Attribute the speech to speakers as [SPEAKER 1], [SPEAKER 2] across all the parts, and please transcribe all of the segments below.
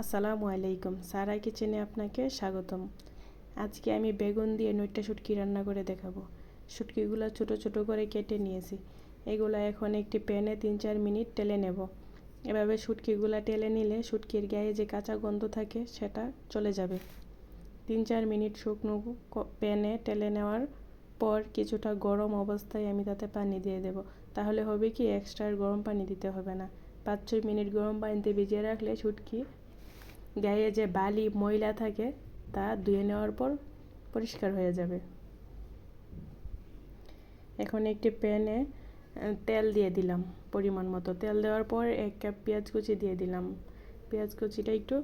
[SPEAKER 1] আসসালামু আলাইকুম, সারা কিচেনে আপনাকে স্বাগতম। আজকে আমি বেগুন দিয়ে নইট্টা শুটকি রান্না করে দেখাবো। শুটকিগুলো ছোট ছোট করে কেটে নিয়েছি। এগুলো এখন একটি প্যানে 3-4 মিনিট টেলে নেব। এভাবে শুটকিগুলো টেলে নিলে শুটকির গায়ে যে কাঁচা গন্ধ থাকে সেটা চলে যাবে। 3-4 মিনিট শুকনো প্যানে টেলে নেওয়ার পর কিছুটা গরম অবস্থায় আমি তাতে পানি দিয়ে দেব। তাহলে হবে কি, এক্সট্রা গরম পানি দিতে হবে না। 5-6 মিনিট গরম পানিতে ভিজিয়ে রাখলে শুটকি গায়ে যে বালি ময়লা থাকে তা ধুয়ে নেওয়ার পর পরিষ্কার হয়ে যাবে। এখন একটি প্যানে তেল দিয়ে দিলাম, পরিমাণ মতো তেল দেওয়ার পর 1 কাপ পেঁয়াজ কুচি দিয়ে দিলাম। পেঁয়াজ কুচিটা একটু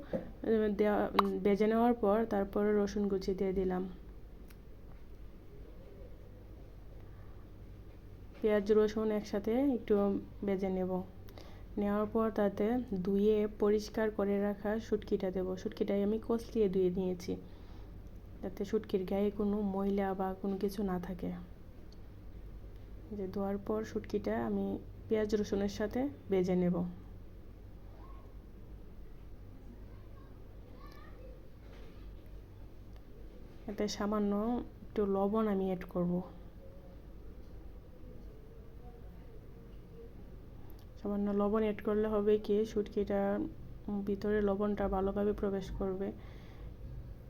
[SPEAKER 1] ভেজে নেওয়ার পর তারপরে রসুন কুচি দিয়ে দিলাম। পেঁয়াজ রসুন একসাথে একটু ভেজে নেওয়ার পর তাতে ধুয়ে পরিষ্কার করে রাখা শুটকিটা দেব। শুটকিটাই আমি কষলিয়ে ধুয়ে নিয়েছি, যাতে শুটকির গায়ে কোনো ময়লা বা কোনো কিছু না থাকে। যে ধোয়ার পর শুটকিটা আমি পেঁয়াজ রসুনের সাথে ভেজে নেব। এতে সামান্য একটু লবণ আমি অ্যাড করব। সামান্য লবণ অ্যাড করলে হবে কি, শুটকিটার ভিতরে লবণটা ভালোভাবে প্রবেশ করবে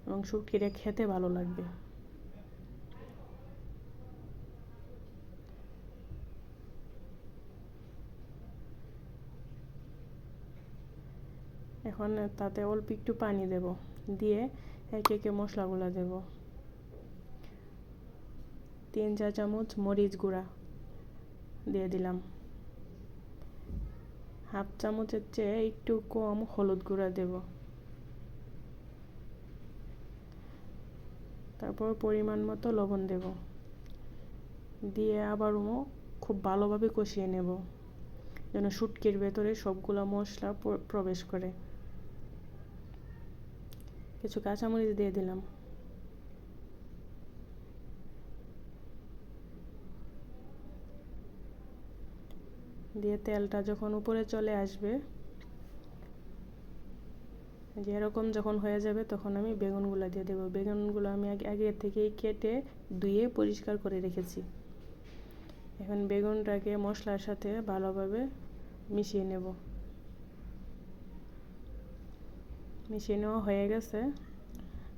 [SPEAKER 1] এবং শুটকিটা খেতে ভালো লাগবে। এখন তাতে অল্প একটু পানি দেব, দিয়ে একে একে মশলাগুলো দেব। 3-4 চামচ মরিচ গুঁড়া দিয়ে দিলাম। হাফ চামচের চেয়ে একটু কম হলুদ গুঁড়া দেব। তারপর পরিমাণ মতো লবণ দেব, দিয়ে আবারও খুব ভালোভাবে কষিয়ে নেব যেন শুটকির ভেতরে সবগুলো মশলা প্রবেশ করে। কিছু কাঁচামরিচ দিয়ে দিলাম। দিয়ে তেলটা যখন উপরে চলে আসবে, যে এরকম যখন হয়ে যাবে, তখন আমি বেগুনগুলো দিয়ে দেবো। বেগুনগুলো আমি আগে থেকেই কেটে ধুয়ে পরিষ্কার করে রেখেছি। এখন বেগুনটাকে মশলার সাথে ভালোভাবে মিশিয়ে নেব। মিশিয়ে নেওয়া হয়ে গেছে,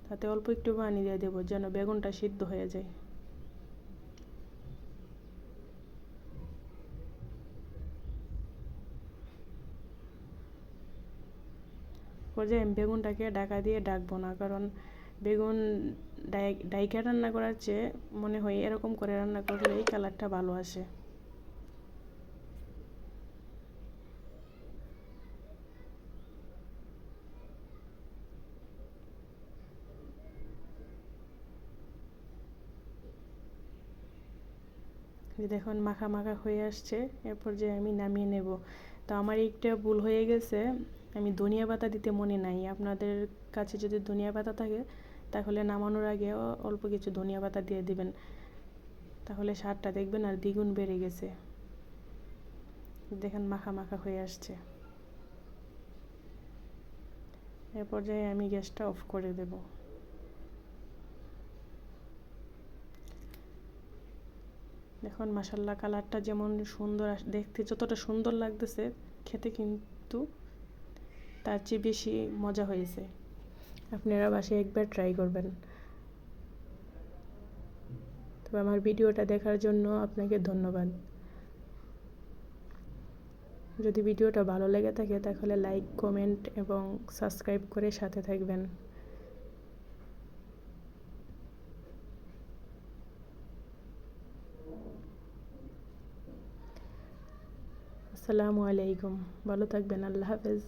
[SPEAKER 1] তাতে অল্প একটু পানি দিয়ে দেবো যেন বেগুনটা সিদ্ধ হয়ে যায়। পর্যায়ে আমি বেগুনটাকে ঢাকা দিয়ে ডাকবো না, কারণ বেগুন ডাইকা রান্না করার চেয়ে মনে হয় এরকম করে রান্না করলেই কালারটা ভালো আসে। দেখুন মাখা মাখা হয়ে আসছে, এরপর যে আমি নামিয়ে নেব। তো আমার একটা ভুল হয়ে গেছে, আমি ধনিয়া পাতা দিতে মনে নাই। আপনাদের কাছে যদি ধনিয়া পাতা থাকে তাহলে নামানোর আগে অল্প কিছু ধনিয়া পাতা দিয়ে দিবেন, তাহলে স্বাদটা দেখবেন আর দ্বিগুণ বেড়ে গেছে। দেখেন মাখা মাখা হয়ে আসছে। এ পর্যায়ে আমি গ্যাসটা অফ করে দেব। দেখুন মাশাআল্লাহ, কালারটা যেমন সুন্দর, দেখতে যতটা সুন্দর লাগতেছে, খেতে কিন্তু তার চেয়ে বেশি মজা হয়েছে। আপনারা বাসায় একবার ট্রাই করবেন। তবে আমার ভিডিওটা দেখার জন্য আপনাকে ধন্যবাদ। যদি ভিডিওটা ভালো লেগে থাকে তাহলে লাইক, কমেন্ট এবং সাবস্ক্রাইব করে সাথে থাকবেন। আসসালামু আলাইকুম, ভালো থাকবেন, আল্লাহ হাফেজ।